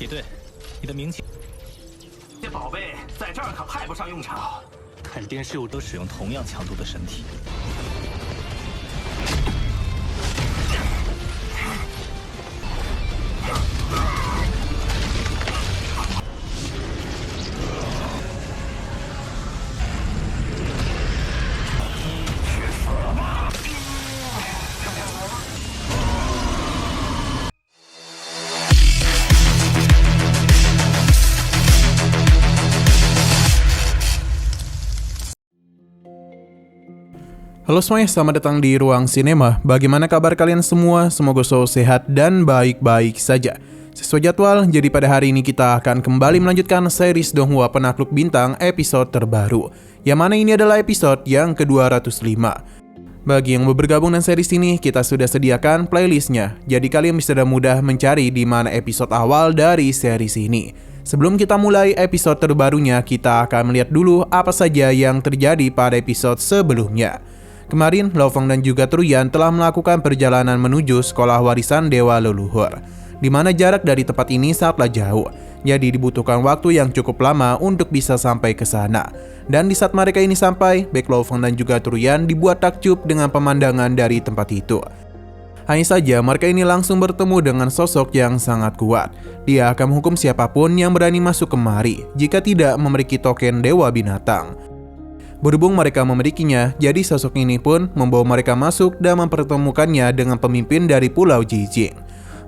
比对，你的名气这宝贝在这儿可派不上用场。肯定是都使用同样强度的神体。Halo semuanya, selamat datang di Ruang Sinema. Bagaimana kabar kalian semua? Semoga selalu sehat dan baik-baik saja. Sesuai jadwal, jadi pada hari ini kita akan kembali melanjutkan series Donghua Penakluk Bintang episode terbaru, yang mana ini adalah episode yang ke-205. Bagi yang mau bergabung dengan series ini, kita sudah sediakan playlistnya, jadi kalian bisa dengan mudah mencari di mana episode awal dari series ini. Sebelum kita mulai episode terbarunya, kita akan melihat dulu apa saja yang terjadi pada episode sebelumnya. Kemarin, Lo Fang dan juga Truyan telah melakukan perjalanan menuju sekolah warisan Dewa Leluhur, di mana jarak dari tempat ini sangatlah jauh, jadi dibutuhkan waktu yang cukup lama untuk bisa sampai ke sana. Dan di saat mereka ini sampai, baik Lo Fang dan juga Truyan dibuat takjub dengan pemandangan dari tempat itu. Hanya saja mereka ini langsung bertemu dengan sosok yang sangat kuat. Dia akan menghukum siapapun yang berani masuk kemari jika tidak memiliki token Dewa Binatang. Berhubung mereka memilikinya, jadi sosok ini pun membawa mereka masuk dan mempertemukannya dengan pemimpin dari Pulau Jijing.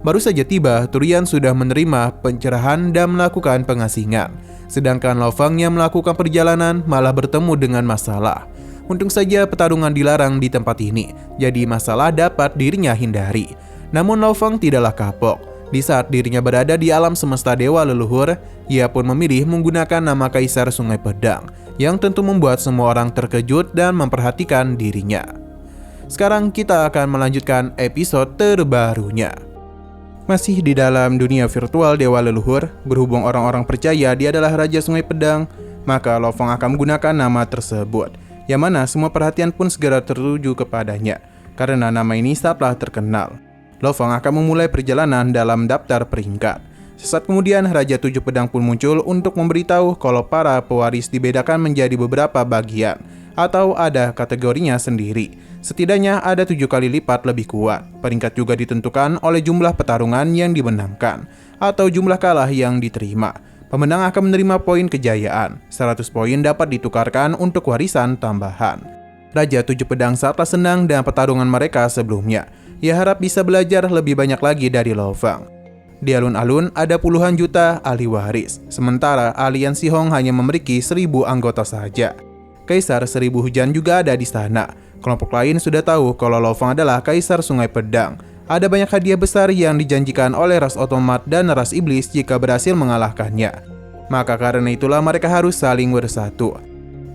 Baru saja tiba, Truyan sudah menerima pencerahan dan melakukan pengasingan. Sedangkan Lo Fang yang melakukan perjalanan malah bertemu dengan masalah. Untung saja pertarungan dilarang di tempat ini, jadi masalah dapat dirinya hindari. Namun Lo Fang tidaklah kapok. Di saat dirinya berada di alam semesta Dewa Leluhur, ia pun memilih menggunakan nama Kaisar Sungai Pedang, yang tentu membuat semua orang terkejut dan memperhatikan dirinya. Sekarang kita akan melanjutkan episode terbarunya. Masih di dalam dunia virtual Dewa Leluhur, berhubung orang-orang percaya dia adalah Raja Sungai Pedang, maka Lo Fang akan menggunakan nama tersebut, yang mana semua perhatian pun segera tertuju kepadanya, karena nama ini sangatlah terkenal. Lo Fang akan memulai perjalanan dalam daftar peringkat. Sesaat kemudian, Raja Tujuh Pedang pun muncul untuk memberitahu kalau para pewaris dibedakan menjadi beberapa bagian, atau ada kategorinya sendiri. Setidaknya ada 7 kali lipat lebih kuat. Peringkat juga ditentukan oleh jumlah pertarungan yang dimenangkan, atau jumlah kalah yang diterima. Pemenang akan menerima poin kejayaan. 100 poin dapat ditukarkan untuk warisan tambahan. Raja Tujuh Pedang sangatlah senang dengan pertarungan mereka sebelumnya. Ia harap bisa belajar lebih banyak lagi dari Lo Fang. Di alun-alun ada puluhan juta ahli waris, sementara aliansi Hong hanya memiliki 1000 anggota saja. Kaisar Seribu Hujan juga ada di sana. Kelompok lain sudah tahu kalau Lo Fang adalah Kaisar Sungai Pedang. Ada banyak hadiah besar yang dijanjikan oleh ras otomat dan ras iblis jika berhasil mengalahkannya. Maka karena itulah mereka harus saling bersatu.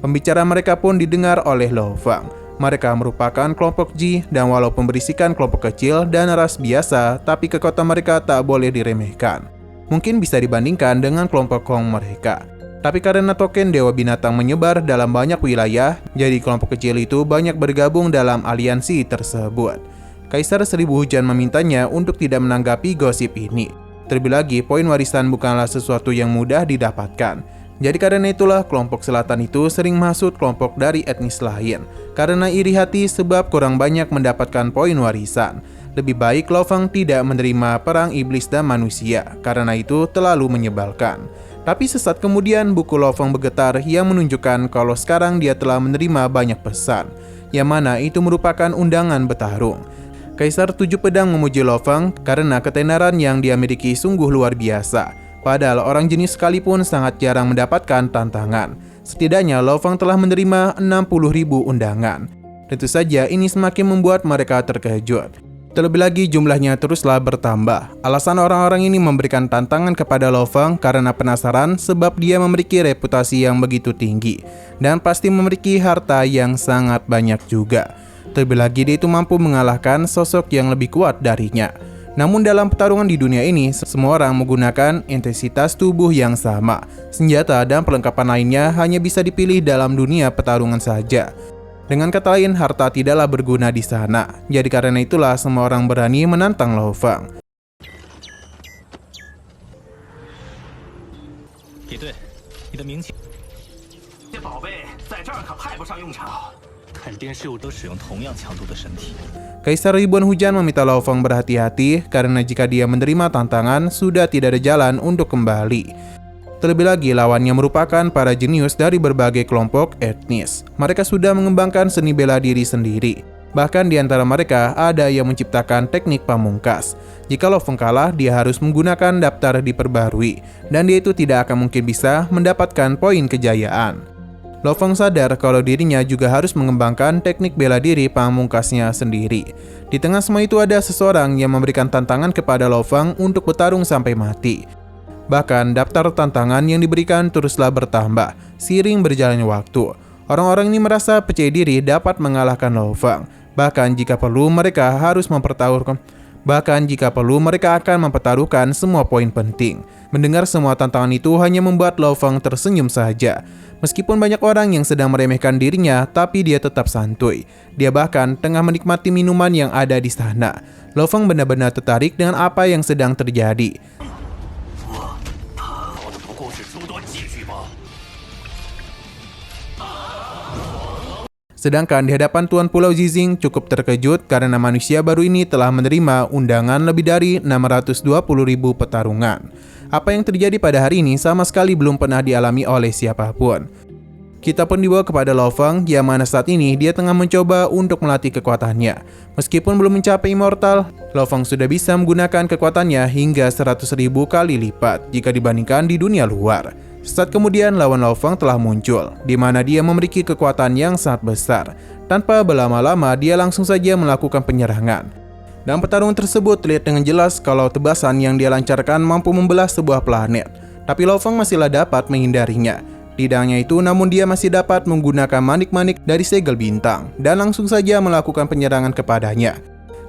Pembicaraan mereka pun didengar oleh Lo Fang. Mereka merupakan kelompok Ji, dan walaupun berisikan kelompok kecil dan ras biasa, tapi kekuatan mereka tak boleh diremehkan. Mungkin bisa dibandingkan dengan kelompok Hong mereka. Tapi karena token Dewa Binatang menyebar dalam banyak wilayah, jadi kelompok kecil itu banyak bergabung dalam aliansi tersebut. Kaisar Seribu Hujan memintanya untuk tidak menanggapi gosip ini. Terlebih lagi, poin warisan bukanlah sesuatu yang mudah didapatkan. Jadi karena itulah kelompok selatan itu sering masuk kelompok dari etnis lain, karena iri hati sebab kurang banyak mendapatkan poin warisan. Lebih baik Lo Fang tidak menerima perang iblis dan manusia, karena itu terlalu menyebalkan. Tapi sesaat kemudian buku Lo Fang bergetar yang menunjukkan kalau sekarang dia telah menerima banyak pesan, yang mana itu merupakan undangan bertarung. Kaisar Tujuh Pedang memuji Lo Fang karena ketenaran yang dia miliki sungguh luar biasa. Padahal orang jenis sekalipun sangat jarang mendapatkan tantangan. Setidaknya Lo Fang telah menerima 60.000 undangan. Tentu saja ini semakin membuat mereka terkejut. Terlebih lagi jumlahnya teruslah bertambah. Alasan orang-orang ini memberikan tantangan kepada Lo Fang karena penasaran sebab dia memiliki reputasi yang begitu tinggi. Dan pasti memiliki harta yang sangat banyak juga. Terlebih lagi dia itu mampu mengalahkan sosok yang lebih kuat darinya. Namun dalam pertarungan di dunia ini, semua orang menggunakan intensitas tubuh yang sama. Senjata dan perlengkapan lainnya hanya bisa dipilih dalam dunia pertarungan saja. Dengan kata lain, harta tidaklah berguna di sana. Jadi karena itulah semua orang berani menantang Lo Fang. 也对，你的明镜这宝贝在这儿可派不上用场。肯定是都使用同样强度的身体。 Kaisar Ribuan Hujan meminta Lo Fang berhati-hati karena jika dia menerima tantangan, sudah tidak ada jalan untuk kembali. Terlebih lagi, lawannya merupakan para jenius dari berbagai kelompok etnis. Mereka sudah mengembangkan seni bela diri sendiri. Bahkan di antara mereka ada yang menciptakan teknik pamungkas. Jika Lo Fang kalah, dia harus menggunakan daftar diperbarui, dan dia itu tidak akan mungkin bisa mendapatkan poin kejayaan. Lo Fang sadar kalau dirinya juga harus mengembangkan teknik bela diri pamungkasnya sendiri. Di tengah semua itu ada seseorang yang memberikan tantangan kepada Lo Fang untuk bertarung sampai mati. Bahkan daftar tantangan yang diberikan teruslah bertambah seiring berjalannya waktu. Orang-orang ini merasa percaya diri dapat mengalahkan Lo Fang. Bahkan jika perlu mereka akan mempertaruhkan semua poin penting. Mendengar semua tantangan itu hanya membuat Lo Fang tersenyum saja. Meskipun banyak orang yang sedang meremehkan dirinya, tapi dia tetap santuy. Dia bahkan tengah menikmati minuman yang ada di sana. Lo Fang benar-benar tertarik dengan apa yang sedang terjadi. Sedangkan di hadapan Tuan Pulau Zizing cukup terkejut karena manusia baru ini telah menerima undangan lebih dari 620.000 pertarungan. Apa yang terjadi pada hari ini sama sekali belum pernah dialami oleh siapapun. Kita pun dibawa kepada Lo Fang yang mana saat ini dia tengah mencoba untuk melatih kekuatannya. Meskipun belum mencapai immortal, Lo Fang sudah bisa menggunakan kekuatannya hingga 100.000 kali lipat jika dibandingkan di dunia luar. Saat kemudian lawan Lo Fang telah muncul, di mana dia memiliki kekuatan yang sangat besar. Tanpa berlama-lama, dia langsung saja melakukan penyerangan. Dalam pertarungan tersebut terlihat dengan jelas kalau tebasan yang dia lancarkan mampu membelah sebuah planet. Tapi Lo Fang masihlah dapat menghindarinya. Tidak hanya itu, namun dia masih dapat menggunakan manik-manik dari segel bintang dan langsung saja melakukan penyerangan kepadanya.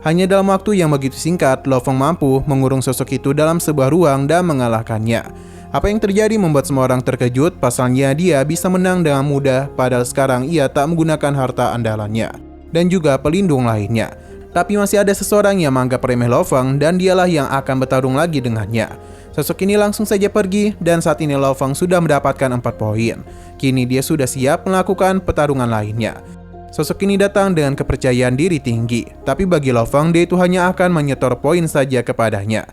Hanya dalam waktu yang begitu singkat, Lo Fang mampu mengurung sosok itu dalam sebuah ruang dan mengalahkannya. Apa yang terjadi membuat semua orang terkejut, pasalnya dia bisa menang dengan mudah padahal sekarang ia tak menggunakan harta andalannya dan juga pelindung lainnya. Tapi masih ada seseorang yang menganggap remeh Lo Fang dan dialah yang akan bertarung lagi dengannya. Sosok ini langsung saja pergi dan saat ini Lo Fang sudah mendapatkan 4 poin. Kini dia sudah siap melakukan pertarungan lainnya. Sosok ini datang dengan kepercayaan diri tinggi, tapi bagi Lo Fang dia itu hanya akan menyetor poin saja kepadanya.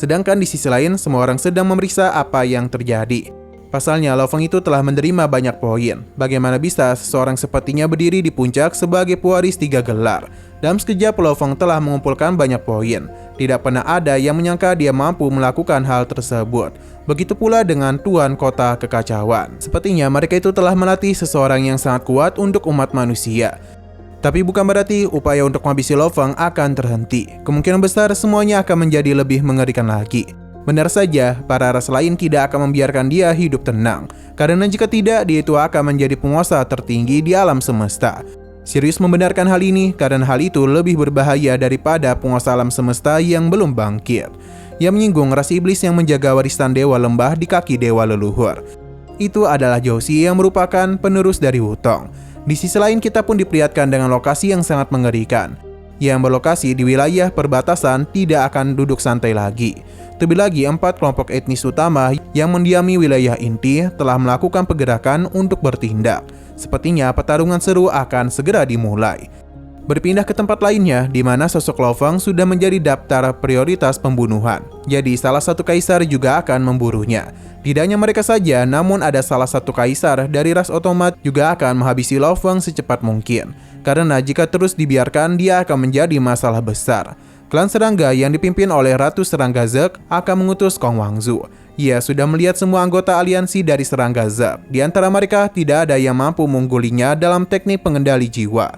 Sedangkan di sisi lain, semua orang sedang memeriksa apa yang terjadi. Pasalnya, Lo Fang itu telah menerima banyak poin. Bagaimana bisa seseorang sepertinya berdiri di puncak sebagai pewaris 3 gelar? Dalam sekejap, Lo Fang telah mengumpulkan banyak poin. Tidak pernah ada yang menyangka dia mampu melakukan hal tersebut. Begitu pula dengan Tuan Kota Kekacauan. Sepertinya mereka itu telah melatih seseorang yang sangat kuat untuk umat manusia. Tapi bukan berarti upaya untuk menghabisi Lo Fang akan terhenti. Kemungkinan besar semuanya akan menjadi lebih mengerikan lagi. Benar saja, para ras lain tidak akan membiarkan dia hidup tenang. Karena jika tidak, dia itu akan menjadi penguasa tertinggi di alam semesta. Sirius membenarkan hal ini karena hal itu lebih berbahaya daripada penguasa alam semesta yang belum bangkit. Ia menyinggung ras iblis yang menjaga warisan dewa lembah di kaki dewa leluhur. Itu adalah Joshi yang merupakan penerus dari Wutong. Di sisi lain kita pun diperlihatkan dengan lokasi yang sangat mengerikan. Yang berlokasi di wilayah perbatasan tidak akan duduk santai lagi. Terlebih lagi 4 kelompok etnis utama yang mendiami wilayah inti telah melakukan pergerakan untuk bertindak. Sepertinya pertarungan seru akan segera dimulai. Berpindah ke tempat lainnya di mana sosok Lo Fang sudah menjadi daftar prioritas pembunuhan. Jadi salah satu kaisar juga akan memburunya. Tidak hanya mereka saja, namun ada salah satu kaisar dari ras otomat juga akan menghabisi Lo Fang secepat mungkin. Karena jika terus dibiarkan, dia akan menjadi masalah besar. Klan serangga yang dipimpin oleh Ratu Serangga Zek akan mengutus Kong Wangzu. Ia sudah melihat semua anggota aliansi dari Serangga Zek. Di antara mereka tidak ada yang mampu mengunggulinya dalam teknik pengendali jiwa.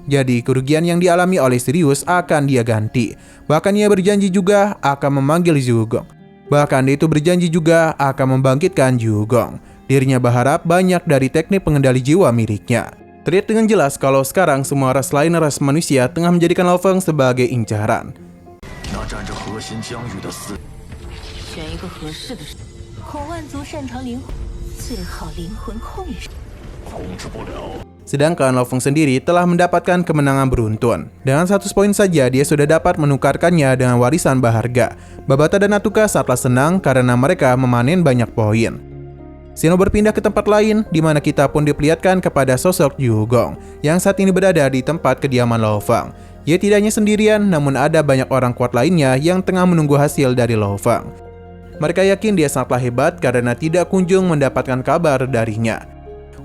Jadi kerugian yang dialami oleh Sirius akan dia ganti. Bahkan ia berjanji juga akan memanggil Zhugong. Bahkan dia itu berjanji juga akan membangkitkan Zhugong. Dirinya berharap banyak dari teknik pengendali jiwa miliknya. Terlihat dengan jelas kalau sekarang semua ras lain ras manusia tengah menjadikan Lo Fang sebagai incaran. Sedangkan Lo Feng sendiri telah mendapatkan kemenangan beruntun. Dengan 100 poin saja dia sudah dapat menukarkannya dengan warisan berharga. Babata dan Atuka sangatlah senang karena mereka memanen banyak poin. Sino berpindah ke tempat lain, di mana kita pun diperlihatkan kepada sosok Yu Gong yang saat ini berada di tempat kediaman Lo Feng. Ia tidak hanya sendirian, namun ada banyak orang kuat lainnya yang tengah menunggu hasil dari Lo Feng. Mereka yakin dia sangatlah hebat karena tidak kunjung mendapatkan kabar darinya.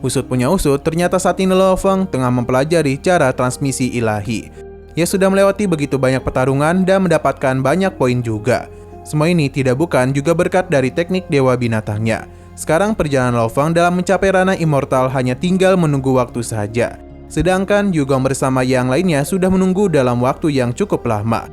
Usut punya usut, ternyata saat ini Lo Feng tengah mempelajari cara transmisi ilahi. Ia sudah melewati begitu banyak pertarungan dan mendapatkan banyak poin juga. Semua ini tidak bukan juga berkat dari teknik dewa binatangnya. Sekarang perjalanan Lo Feng dalam mencapai ranah immortal hanya tinggal menunggu waktu saja. Sedangkan Yu Gong bersama yang lainnya sudah menunggu dalam waktu yang cukup lama.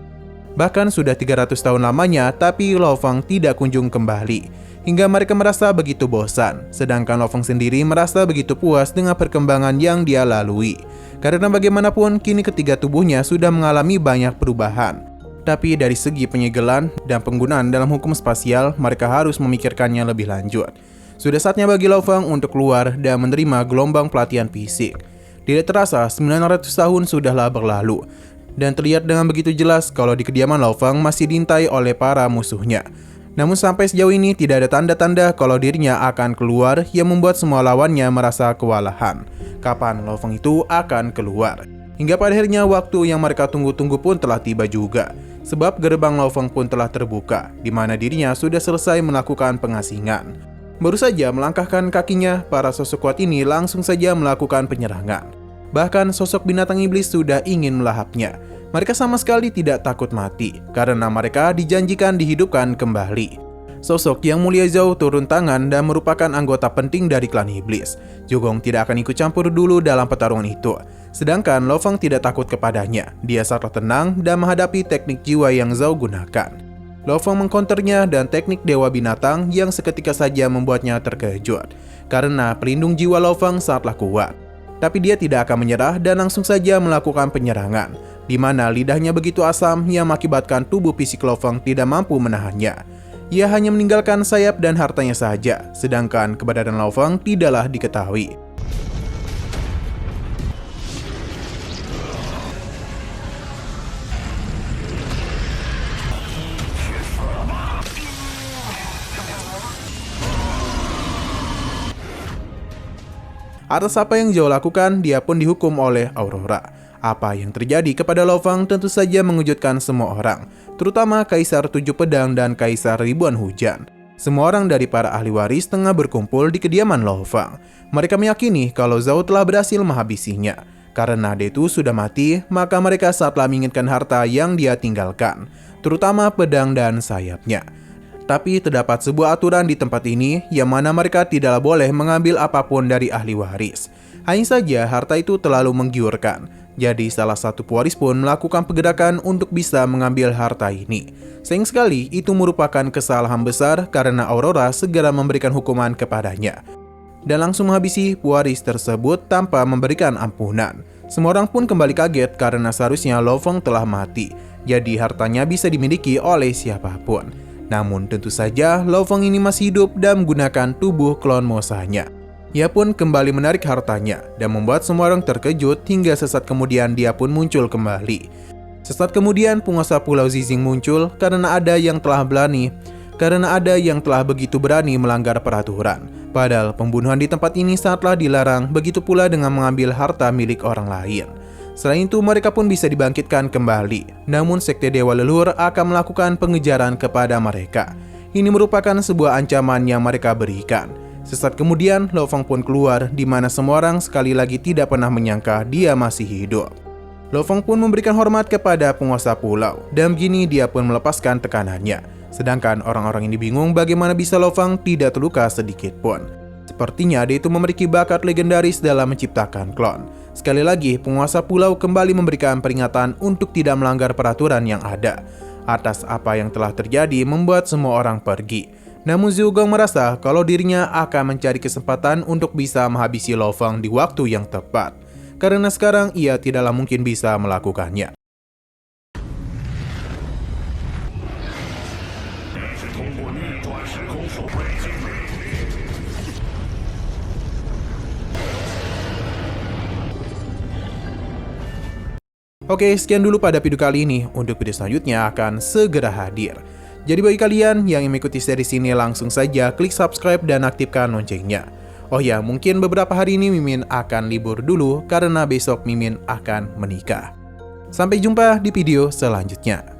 Bahkan sudah 300 tahun lamanya, tapi Lo Feng tidak kunjung kembali. Hingga mereka merasa begitu bosan, sedangkan Lo Feng sendiri merasa begitu puas dengan perkembangan yang dia lalui. Karena bagaimanapun, kini ketiga tubuhnya sudah mengalami banyak perubahan. Tapi dari segi penyegelan dan penggunaan dalam hukum spasial, mereka harus memikirkannya lebih lanjut. Sudah saatnya bagi Lo Feng untuk keluar dan menerima gelombang pelatihan fisik. Tidak terasa, 900 tahun sudahlah berlalu. Dan terlihat dengan begitu jelas kalau di kediaman Lo Feng masih diintai oleh para musuhnya. Namun sampai sejauh ini tidak ada tanda-tanda kalau dirinya akan keluar yang membuat semua lawannya merasa kewalahan. Kapan Lo Feng itu akan keluar? Hingga pada akhirnya waktu yang mereka tunggu-tunggu pun telah tiba juga. Sebab gerbang Lo Feng pun telah terbuka, di mana dirinya sudah selesai melakukan pengasingan. Baru saja melangkahkan kakinya, para sosok kuat ini langsung saja melakukan penyerangan. Bahkan sosok binatang iblis sudah ingin melahapnya. Mereka sama sekali tidak takut mati, karena mereka dijanjikan dihidupkan kembali. Sosok yang mulia Zhao turun tangan dan merupakan anggota penting dari klan iblis. Yu Gong tidak akan ikut campur dulu dalam pertarungan itu. Sedangkan Lo Feng tidak takut kepadanya. Dia sangat tenang dan menghadapi teknik jiwa yang Zhao gunakan. Lo Feng mengkonternya dan teknik dewa binatang yang seketika saja membuatnya terkejut. Karena pelindung jiwa Lo Feng sangatlah kuat. Tapi dia tidak akan menyerah dan langsung saja melakukan penyerangan, di mana lidahnya begitu asam yang mengakibatkan tubuh fisik Lo Feng tidak mampu menahannya. Ia hanya meninggalkan sayap dan hartanya saja, sedangkan keberadaan Lo Feng tidaklah diketahui. Atas apa yang Zhao lakukan, dia pun dihukum oleh Aurora. Apa yang terjadi kepada Lo Feng tentu saja mengejutkan semua orang, terutama Kaisar Tujuh Pedang dan Kaisar Ribuan Hujan. Semua orang dari para ahli waris tengah berkumpul di kediaman Lo Feng. Mereka meyakini kalau Zhao telah berhasil menghabisinya. Karena dia itu sudah mati, maka mereka saatlah menginginkan harta yang dia tinggalkan, terutama pedang dan sayapnya. Tapi terdapat sebuah aturan di tempat ini yang mana mereka tidaklah boleh mengambil apapun dari ahli waris. Hanya saja harta itu terlalu menggiurkan. Jadi salah satu pewaris pun melakukan pergerakan untuk bisa mengambil harta ini. Sayang sekali itu merupakan kesalahan besar karena Aurora segera memberikan hukuman kepadanya. Dan langsung menghabisi pewaris tersebut tanpa memberikan ampunan. Semua orang pun kembali kaget karena seharusnya Lo Feng telah mati. Jadi hartanya bisa dimiliki oleh siapapun. Namun tentu saja Lo Feng ini masih hidup dan menggunakan tubuh klon Mosanya. Ia pun kembali menarik hartanya dan membuat semua orang terkejut hingga sesaat kemudian dia pun muncul kembali. Sesaat kemudian penguasa Pulau Zizing muncul karena ada yang telah begitu berani melanggar peraturan. Padahal pembunuhan di tempat ini sangatlah dilarang, begitu pula dengan mengambil harta milik orang lain. Selain itu, mereka pun bisa dibangkitkan kembali. Namun, Sekte Dewa Leluhur akan melakukan pengejaran kepada mereka. Ini merupakan sebuah ancaman yang mereka berikan. Sesaat kemudian, Lo Feng pun keluar, di mana semua orang sekali lagi tidak pernah menyangka dia masih hidup. Lo Feng pun memberikan hormat kepada penguasa pulau, dan begini dia pun melepaskan tekanannya. Sedangkan orang-orang ini bingung bagaimana bisa Lo Feng tidak terluka sedikit pun. Sepertinya dia itu memiliki bakat legendaris dalam menciptakan klon. Sekali lagi, penguasa pulau kembali memberikan peringatan untuk tidak melanggar peraturan yang ada. Atas apa yang telah terjadi membuat semua orang pergi. Namun Yu Gong merasa kalau dirinya akan mencari kesempatan untuk bisa menghabisi Lo Feng di waktu yang tepat. Karena sekarang ia tidaklah mungkin bisa melakukannya. Oke, sekian dulu pada video kali ini. Untuk video selanjutnya akan segera hadir. Jadi bagi kalian yang mengikuti series ini langsung saja klik subscribe dan aktifkan loncengnya. Oh ya, mungkin beberapa hari ini Mimin akan libur dulu karena besok Mimin akan menikah. Sampai jumpa di video selanjutnya.